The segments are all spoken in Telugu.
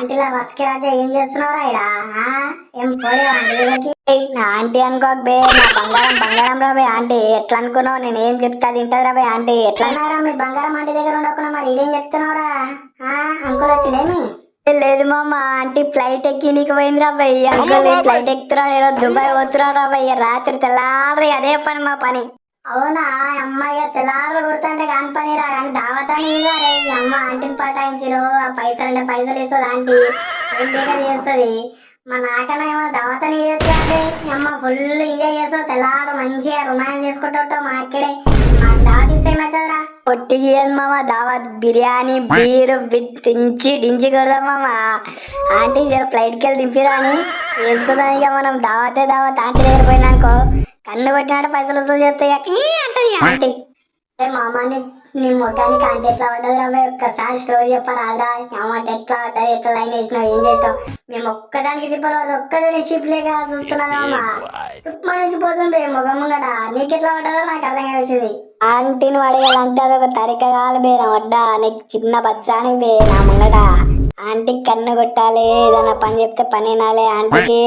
ఆంటీలా రస్కి రాజా ఏం చేస్తున్నావురా ఇడా? ఏం పోలే ఆంటీ దగ్గరికి? నా ఆంటీ అనుకోక బే, నా బంగారం బంగారం రా బే ఆంటీ. ఎట్లా అనుకున్నావు? నేను ఏం చెప్తా తింటది రా బే ఆంటీ. ఎట్లా అన్నారా మీ బంగారం ఆంటీ దగ్గర ఉండకుండా మరి ఇదేం చెప్తున్నావురా? అంకుల్ వచ్చిడేమి? లేదు మామ, ఆంటీ ఫ్లైట్ ఎక్కి నీకు పోయింది రా బయ్య. అంకుల్ ఫ్లైట్ ఎక్కుతున్నాడు, ఏదో దుబాయ్ పోతున్నాడు రా బయ్య. రాత్రి తెల్లారి అదే పని మా పని. అవునా అమ్మాయి తెల్లారు కొడుతుంటే కాని పని రా, కానీ దావతాని రే అమ్మ ఆంటీని పటాయించరు. ఆ పైసలు అంటే పైసలు ఇస్తుంది ఆంటీ, ఏం బేకర్ చేస్తుంది. మా నాకన్నా ఏమో దావతాని చేస్తే అమ్మ ఫుల్ ఎంజాయ్ చేస్తావు. తెల్లారు మంచిగా రొమాన్స్ చేసుకుంటూ మా అక్కడే మాకు దావత్ ఇస్తే ఏమవుతుందిరా? పొట్టికి మామ దావత్ బిర్యానీ బీరు దించి డించి కొడదాం మామ. ఆంటీ ఫ్లైట్కి వెళ్ళి దింపిరా అని వేసుకుందాం. ఇక మనం దావతే దావత్. ఆంటీ దగ్గర పోయినానుకో కన్ను కొట్టినాడు పైసలు వసూలు చేస్తాయి అంటది ఆంటీ. మామాని నీ మొత్తానికి ఆంటీ ఎట్లా పడ్డది రా? ఒక్కసారి స్టోరీ చెప్పరాదా? అమ్మాట ఎట్లా పడ్డది, ఎట్లా లైన్ వేసినావు, ఏం చేస్తావు? మేము ఒక్కదానికి తిప్పలేదు, ఒక్కదాని షిప్లేగా చూస్తున్నామమ్మా. తుప్పు నుంచి పోతుంది ముఖం ముంగట. నీకెట్లా పడ్డదో నాకు అర్థం కాల్సింది. ఆంటీని పడేయాలంటే అదొక తరిక కాదు బే నా వడ్డా. నీకు చిన్న బచ్చాని బే నా ముంగట. ఆంటీకి కన్ను కొట్టాలి, ఏదైనా పని చెప్తే పని వినాలి. ఆంటీకి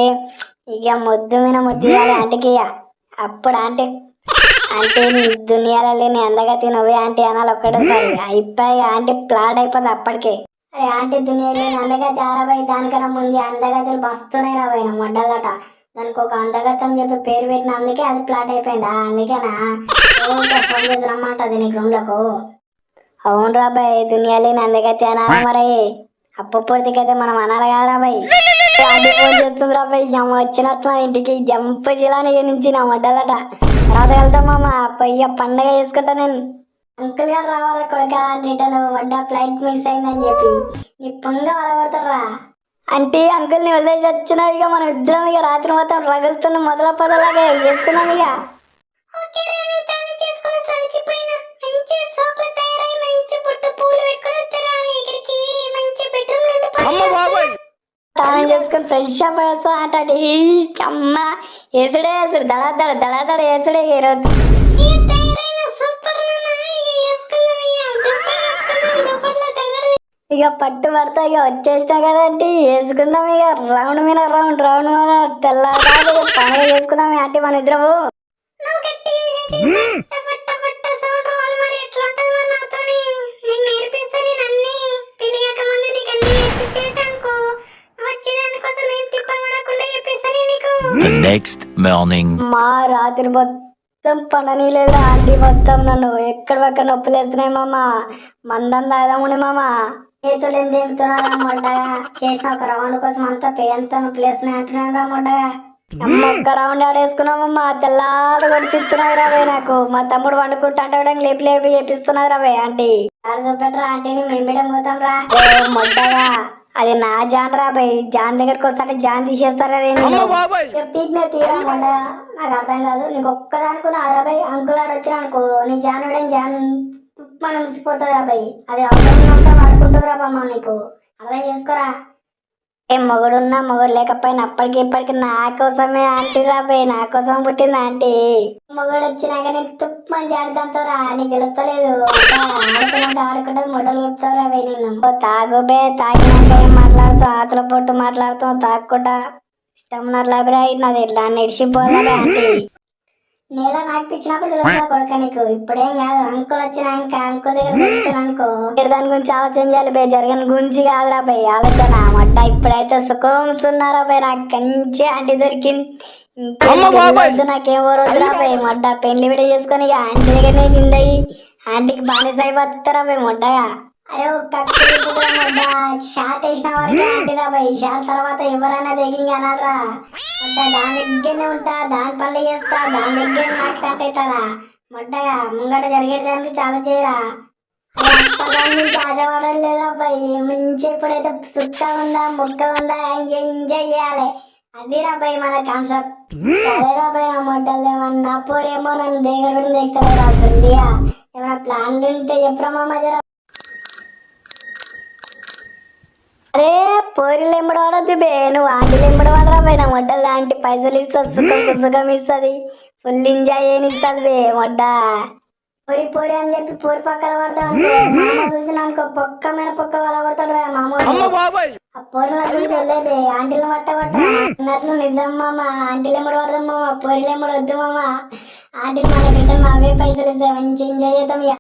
ఇక ముద్దు మీద ముద్దు ఇవ్వాలి ఆంటీకి. అప్పుడు ఆంటీ అంటే నీ దునియాలో లేని అందగతి నువ్వే ఆంటీ అనాలి ఒక్కటేసారి. అయిపోయి ఆంటీ ప్లాట్ అయిపోతుంది అప్పటికే. అరే ఆంటీ దునియా లేని అందగతి ఆరబోయి దానికన్నా ముందు అందగతులు బస్తున్నాయి రాబోయిన మొడ్డలట. దానికి ఒక అందగతి అని చెప్పి పేరు పెట్టిన అందుకే అది ప్లాట్ అయిపోయిందా? అందుకేనా ఫోన్ చేసి రమ్మంటది నీకు రూమ్లకు? అవును రాబాయ్, దునియా లేని అందగతి అనాలి మరి. అప్పు పొడికైతే మనం అనాలి కదా రాబాయ్. అది ఫోన్ చేస్తుంది రాబాయ్. వచ్చినట్లు ఇంటికి జంప జిలాని నుంచి నా మొడ్డలట. తర్వాత వెళ్తామమ్మా పొయ్య పండగ చేసుకుంటా నేను. అంకుల్ గారు రావాలి కొడుక రిటర్న్ వడ్డా ఫ్లైట్ మిస్ అయిందని చెప్పి నీ పొంగ వలగొడతారా అంటే అంకుల్ని వదిలేసి వచ్చినా. ఇక మనం ఇద్దరం ఇక రాత్రి మొత్తం రగులుతున్న మొదల పదలాగే చేసుకున్నాం ఇక. స్నానం చేసుకుని ఫ్రెష్ అప్ వేస్తా అంటే అమ్మ వేసుడే వేసుడు దడ దడ వేసుడే ఈరోజు. ఇక పట్టు పడతా ఇక వచ్చేసినా కదంటే వేసుకుందాం ఇక రౌండ్ మీద రౌండ్ తెల్లారి పండుగ చేసుకుందాం అంటే మన ఇద్దరు. The next morning. మా రాత్రి మొత్తం పడని లేదా ఆంటీ మొత్తం నన్ను ఎక్కడ పక్క నొప్పులు వేస్తున్నాయి మామ. మందం తాగముండి మామ. చేతులు ఎంత తింటున్నారా మొడ్డగా? చేసిన ఒక రౌండ్ కోసం అంతా పేయంతో నొప్పులు వేస్తున్నాయి అంటున్నారా మొడ్డగా? అమ్మ ఒక్క రౌండ్ ఆడేసుకున్నామమ్మా. తెల్లారు కొట్టిస్తున్నారు రావే నాకు. మా తమ్ముడు వండుకుంటా లేపి లేపి చేపిస్తున్నారు రావే ఆంటీ. చూపెట్టరా ఆంటీని మేము పోతాం రా మొడ్డగా. అది నా జాన్ రాబాయ్. జాన్ దగ్గరకు వస్తే జాన్ తీసేస్తారా? తీరా మొండ నాకు అర్థం కాదు. నీకు ఒక్కదానుకున్నా రాబాయ్. అంకుల్ ఆడు వచ్చినా అనుకో నీ జాన్ విడే జాన్ తుప్పని ముసిపోతుంది రాబాయ్. అది అవసరం వాడుకుంటుంది రాబమ్మా. నీకు అర్థం చేసుకోరా? ఏ మొగుడున్నా మొగుడు లేకపోయినా అప్పటికి ఇప్పటికి నా కోసమే ఆంటీ రాబాయ్. నా కోసం పుట్టింది ఆంటీ. మొగుడు వచ్చినాక నీకు తుప్పని జాడుతుంటారా? నీకు గెలుస్తలేదు. ఆడుకుంటే మొడలు కొడుతావు రాబాయ్. నేను తాగుబే తాగినాక ఏం మాట్లాడుతావు? ఆతల పొట్టు మాట్లాడుతావు తాగకుండా ఇష్టం ఉన్నట్లాభిరాయి నాది ఎట్లా నడిచిపోవాలి ఆంటీ. నేల నాకు తెచ్చినప్పుడు తెలుసు కొడుక నీకు. ఇప్పుడేం కాదు. అంకుల్ వచ్చినాక అంకుల్ దగ్గర అనుకో దాని గురించి ఆలోచన చేయాలి బే. జరిగిన గురించి కాదురా బై ఆలోచన మొట్ట. ఇప్పుడైతే సుఖం సున్నారా బై. నాకు కంచి ఆంటీ దొరికింది. నాకేం వద్దురా బై మొడ్డ. పెళ్లి విడ చేసుకొని ఇక ఆంటీ దగ్గరనే తిందయి. ఆంటీకి బానిస అయిపోతారా బై మొడ్డగా. అరే మొడ్డ షార్ట్ వేసిన వారికి ఆంటీ రా బై. షార్ట్ తర్వాత ఎవరైనా దిగి అనాలరా. దాని దగ్గరనే ఉంటా, దాని పనులు చేస్తా, దాని దగ్గర నాకు తట్టవుతారా మొడ్డగా. ముంగట జరిగేది దానికి చాలా చేయరా. దాని నుంచి ఆశపడడం లేదా అబ్బాయి. మంచి ఎప్పుడైతే సుక్క ఉందా మొక్క ఉందా ఎంజాయ్ చేయాలి. అది రాబాయి మన కాన్సెప్ట్. అదే రాబాయి నా మొడ్డలు ఏమన్నా పోరేమో నన్ను దగ్గర దిగుతాడు రాబోయా. ఏమైనా ప్లాన్లు ఉంటే చెప్పరా మామ జర. అరే పోరీలు ఎంబడవాడద్దు బే. నువ్వు ఆంటీలు ఎంబడవాడరా బే. నా మొడ్డలు లాంటి పైసలు ఇస్తుంది, సుఖం ఇస్తుంది, ఫుల్ ఎంజాయ్ చేయనిస్తుంది బే మొడ్డ. పోరి అని చెప్పి పోరి పక్కన పడతావు అనుకో మామ చూసిన అనుకో పొక్క మీద పొక్క వల పడతాడు మామ. ఆ పోరుల గురించి వదిలేదే ఆంటీలు పట్టబట్ట అన్నట్లు నిజం మామ ఆంటీలు ఎమ్మడి పడదాం మామ పోరీలు ఎమ్మడి వద్దు మామ ఆంటీలు మన బిడ్డలు మావే పైసలు ఇస్తే మంచి ఎంజాయ్ చేద్దాం ఇక